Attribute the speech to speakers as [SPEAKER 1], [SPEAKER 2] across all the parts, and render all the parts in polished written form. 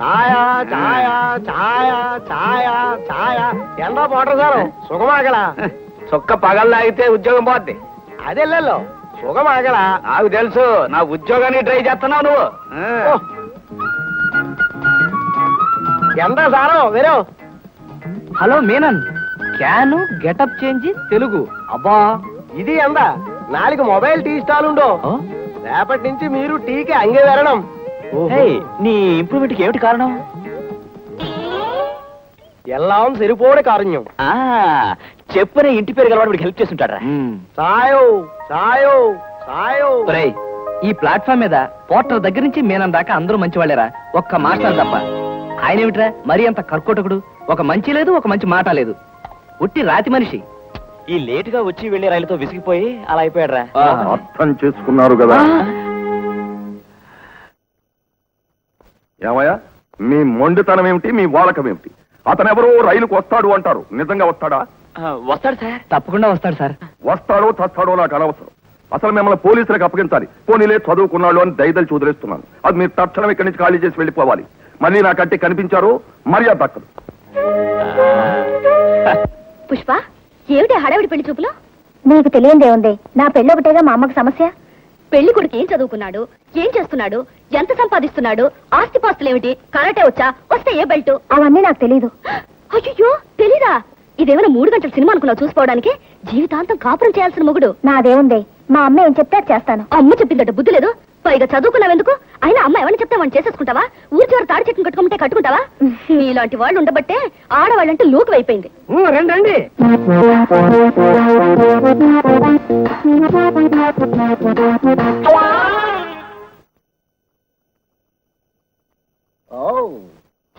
[SPEAKER 1] ఛాయా ఛాయా ఛాయా ఛాయా ఛాయా ఎండా Potter sir సుఖమాగల
[SPEAKER 2] చొక్క పగల్లా అయితే ఉద్యోగం పోద్ది.
[SPEAKER 1] అదెల్లో సుఖమాగల
[SPEAKER 2] నాకు తెలుసు, నా ఉద్యోగాన్ని ట్రై చేస్తున్నావు నువ్వు.
[SPEAKER 1] ఎంత సారో వేరే.
[SPEAKER 2] Hello Menon, can get up change Telugu. అబ్బా
[SPEAKER 1] ఇది ఎంత 4 మొబైల్ టీ స్టాల్ ఉండో. రేపటి నుంచి మీరు టీకి అంగే వెళ్ళడం.
[SPEAKER 2] నీ ఇంప్రూవ్మెంట్ కి ఏమిటి కారణం?
[SPEAKER 1] ఎల్లాం సరిపోడే కారణ్యం.
[SPEAKER 2] చెప్పనే ఇంటి పేరు గలవాడు హెల్ప్ చేస్తుంటాడా?
[SPEAKER 1] సాయో సాయో సాయో.
[SPEAKER 2] ఈ ప్లాట్ఫామ్ మీద పోర్టర్ దగ్గర నుంచి మీనన్ దాకా అందరూ మంచి వాళ్ళేరా, ఒక్క మాస్టర్ తప్ప. ఆయన ఏమిట్రా మరీ అంత కర్కోటకుడు? ఒక మంచి లేదు, ఒక మంచి మాట లేదు, ఉట్టి రాతి మనిషి. ఈ లేట్ గా వచ్చి వెళ్లే రైలుతో విసిగిపోయి అలా అయిపోయాడ్రా.
[SPEAKER 3] అర్థం చేసుకున్నారు కదా. ఏమయ్యా, మీ మొండితనం ఏమిటి, మీ వాలకం ఏమిటి? అతను ఎవరో రైలుకు వస్తాడు అంటారు, నిజంగా వస్తాడా?
[SPEAKER 2] వస్తాడు సార్, తప్పకుండా వస్తాడు సార్.
[SPEAKER 3] వస్తాడో చస్తాడో నాకు అనవసరం. అసలు మిమ్మల్ని పోలీసులకు అప్పగించాలి. పోనీలే చదువుకున్నాడు అని దయదలు చూదిలేస్తున్నాను. అది మీరు తక్షణం ఇక్కడి నుంచి ఖాళీ చేసి వెళ్ళిపోవాలి. మళ్ళీ నాకంటే కనిపించారు మర్యాద దక్కదు.
[SPEAKER 4] పుష్ప, ఏమిటి హడావిడి పెళ్లి చూపులో? నీకు తెలియందే ఉంది, నా పెళ్లి ఒకటేగా మా అమ్మకు సమస్య. పెళ్లి కొడుకు ఏం చదువుకున్నాడు, ఏం చేస్తున్నాడు, ఎంత సంపాదిస్తున్నాడు, ఆస్తిపాస్తులేమిటి, కరాటే వచ్చా, వస్తే ఏ బెల్ట్, అవన్నీ నాకు తెలీదు. అయ్యో తెలీదా? ఇదేమైనా 3 గంటల సినిమా అనుకున్నావు చూసుకోవడానికి? జీవితాంతం కాపురం చేయాల్సిన మొగుడు. నాదేముంది, మా అమ్మ ఏం చెప్తే చేస్తాను. అమ్మ చెప్పిందట బుద్ధి లేదు, పైగా చదువుకున్నావెందుకు? అయినా అమ్మ ఎవరిని చెప్తే వాడిని చేసేసుకుంటావా? ఊరి చివరి తాడి చెట్టును కట్టుకుంటే కట్టుకుంటావా? నీలాంటి వాళ్ళు ఉండబట్టే ఆడవాళ్ళంటే లోకు అయిపోయింది.
[SPEAKER 1] రండి.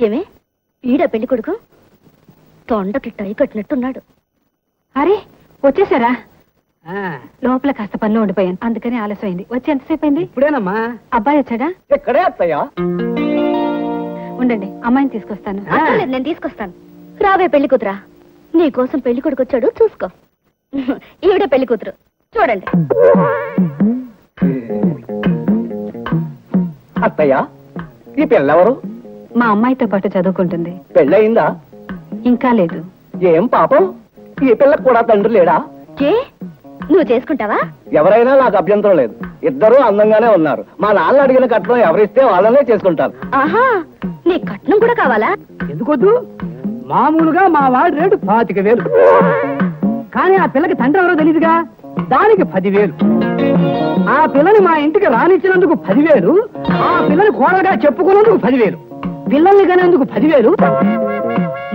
[SPEAKER 4] ఏమే ఈడ పెళ్లి కొడుకు తొండకి టై కట్టినట్టున్నాడు. అరే వచ్చేసారా? లోపల కాస్త పనిలో ఉండిపోయాను, అందుకని ఆలస్యమైంది. వచ్చి ఎంతసేపు అయింది?
[SPEAKER 1] ఇప్పుడేనమ్మా.
[SPEAKER 4] అబ్బాయి వచ్చాడా?
[SPEAKER 1] ఎక్కడే అత్తయ్యా?
[SPEAKER 4] ఉండండి, అమ్మాయిని తీసుకొస్తాను. నేను తీసుకొస్తాను. రావే పెళ్లి కూతురా, నీ కోసం పెళ్లి కొడుకు వచ్చాడు, చూసుకో. ఈవిడే పెళ్లి కూతురు, చూడండి.
[SPEAKER 1] అత్తయ్యా, ఈ పిల్లెవరు?
[SPEAKER 4] మా అమ్మాయితో పాటు చదువుకుంటుంది.
[SPEAKER 1] పెళ్ళయిందా?
[SPEAKER 4] ఇంకా లేదు.
[SPEAKER 1] ఏం పాపం, ఈ పిల్లకు కూడా తండ్రి లేడా?
[SPEAKER 4] ఏ నువ్వు చేసుకుంటావా?
[SPEAKER 1] ఎవరైనా నాకు అభ్యంతరం లేదు, ఇద్దరూ అందంగానే ఉన్నారు. మా నాన్న అడిగిన కట్నం ఎవరిస్తే వాళ్ళనే చేసుకుంటారు.
[SPEAKER 4] ఆహా, నీ కట్నం కూడా కావాలా?
[SPEAKER 1] ఎందుకొద్దు, మామూలుగా మా వాడి రేటు 25,000. కానీ ఆ పిల్లకి తండ్రి ఎవరో తెలియదుగా, దానికి 10,000. ఆ పిల్లని మా ఇంటికి రానిచ్చినందుకు 10,000, ఆ పిల్లని కోడగా చెప్పుకున్నందుకు 10,000, పిల్లల్ని కనేందుకు 10,000,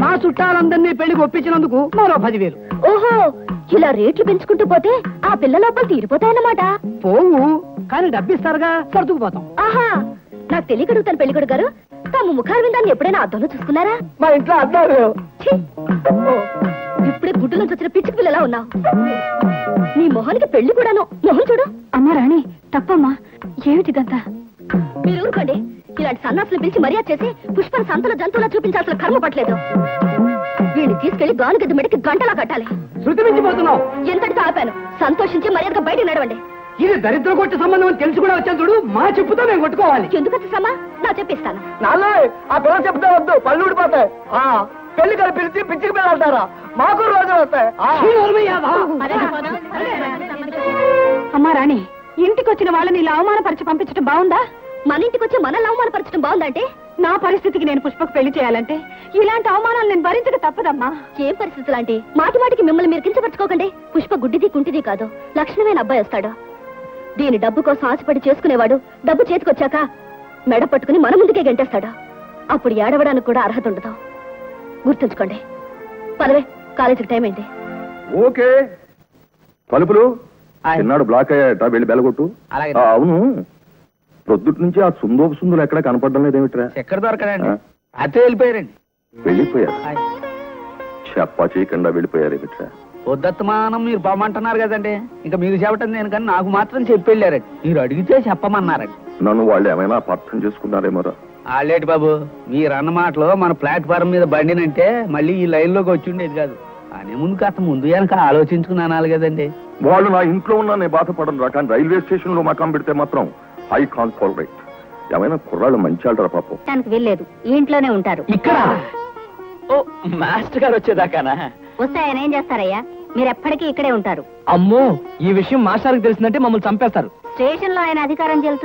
[SPEAKER 1] మా చుట్టాలందరినీ పెళ్లికి ఒప్పించినందుకు మరో 10,000.
[SPEAKER 4] ఓహో, ఇలా రేట్లు పెంచుకుంటూ పోతే ఆ పిల్ల లోపల తీరిపోతాయన్నమాట.
[SPEAKER 1] పోవు, కానీ డబ్బిస్తారుగా, సర్దుకుపోతాం.
[SPEAKER 4] ఆహా, నాకు తెలియకడుగుతాను పెళ్లి కొడుకు గారు, తమ ముఖాలు విందాన్ని ఎప్పుడైనా అద్దంలో చూసుకున్నారా?
[SPEAKER 1] మా ఇంట్లో అద్దాలు.
[SPEAKER 4] ఇప్పుడే గుడ్డు నుంచి వచ్చిన పిచ్చికి పిల్లలా ఉన్నావు. నీ మొహానికి పెళ్లి కూడాను. మొహం చూడు. అమ్మా రాణి, తప్పమ్మా, ఏమిటిదంతా? మీరు ఊరుకోండి. ఇలాంటి సన్నాసులు పిలిచి మర్యాద చేసి పుష్పను సంతలో జంతువులా చూపించాల్సిన కర్మ పట్టలేదు. వీడిని తీసుకెళ్లి గానుగద్ద మెడకి గంటలా కట్టాలి.
[SPEAKER 1] శృతి మించిపోతున్నావు.
[SPEAKER 4] ఎంతటితో ఆపాను, సంతోషించి మర్యాదగా బయట నడవండి.
[SPEAKER 1] ఇది దరిద్ర కొట్టు సంబంధం అని తెలిసి కూడా వచ్చాను చూడు, మా చెప్పుతో మేము కొట్టుకోవాలి.
[SPEAKER 4] ఎందుకు వచ్చేసమ్మా, నా చెప్పిస్తాను.
[SPEAKER 1] నాలో ఆ పిల్ల చెప్తే వద్దు, పళ్ళు ఊడిపోతాయి. పెళ్లి కలిపి పిలిచి పిచ్చికి పిల్లలంటారా? మాకు రోజులు వస్తాయి.
[SPEAKER 4] అమ్మా రాణి, ఇంటికి వచ్చిన వాళ్ళని ఇలా అవమానపరిచి పంపించడం బాగుందా? మన ఇంటికి వచ్చి మనల్ని అవమానపరచడం బాగుందంటే? నా పరిస్థితికి నేను పుష్పకు పెళ్లి చేయాలంటే ఇలాంటి అవమానాలు నేను భరించక తప్పదమ్మా. ఏం పరిస్థితులు అంటే మాటి మాటికి మిమ్మల్ని మీరు కించపరచుకోకండి. పుష్ప గుడ్డిది కుంటిది కాదు, లక్షణమైన అబ్బాయి వస్తాడు. దీని డబ్బు కోసం ఆశపడి చేసుకునేవాడు డబ్బు చేతికొచ్చాక మెడ పట్టుకుని మన ముందుకే గంటేస్తాడు. అప్పుడు ఏడవడానికి కూడా అర్హత ఉండదు. గుర్తుంచుకోండి. పదవే, కాలేజీకి టైం అయింది.
[SPEAKER 3] ఓకే, తలుపులు చిన్నాడు బ్లాక్ అయ్యాట, వెళ్ళి బెలగొట్టు. అవును, ప్రొద్దుటి నుంచి ఆ సుందులు ఎక్కడ కనపడడం లేదేమిట్రా?
[SPEAKER 2] ఎక్కడ దొరకడండి, అతే వెళ్ళిపోయారండి.
[SPEAKER 3] వెళ్ళిపోయారు, చెప్పా చేయకుండా వెళ్ళిపోయారేమిట్రా?
[SPEAKER 2] పొద్దుమానం మీరు బామంటున్నారు కదండి, ఇంకా మీకు చెప్పటం నేను కానీ నాకు మాత్రం చెప్పి వెళ్ళారండి. మీరు అడిగితే చెప్పమన్నారండి.
[SPEAKER 3] నన్ను వాళ్ళు ఏమైనా అపార్థం చేసుకున్నారేమోరా?
[SPEAKER 2] ఆలేటి బాబు, మీరు అన్న మాటలో మన ప్లాట్ఫారం మీద బండినంటే మళ్ళీ ఈ లైన్ లోకి వచ్చి ఉండేది కాదు. అనే ముందు కాస్త ముందు వెనక ఆలోచించుకుని అనాలి కదండి.
[SPEAKER 3] వాళ్ళు నా ఇంట్లో ఉన్నా నేను బాధపడను రా, కానీ రైల్వే స్టేషన్ లో మకాం పెడితే మాత్రం ఐ కాంట్ టాలరేట్. ఏమైనా కుర్రాళ్ళు మంచి ఆడరా పాపం.
[SPEAKER 4] దానికి వెళ్ళలేదు ఈ ఇంట్లోనే ఉంటారు.
[SPEAKER 2] ఇక్కడ ఓ మాస్టర్ గారు వచ్చేదాకానా?
[SPEAKER 4] వస్తే ఆయన ఏం చేస్తారయ్యా? మీరు ఎప్పటికీ ఇక్కడే ఉంటారు.
[SPEAKER 2] అమ్మో, ఈ విషయం మాస్టర్కి తెలిసిందంటే మమ్మల్ని చంపేస్తారు.
[SPEAKER 4] స్టేషన్ లో ఆయన అధికారం చెల్లుతుంది.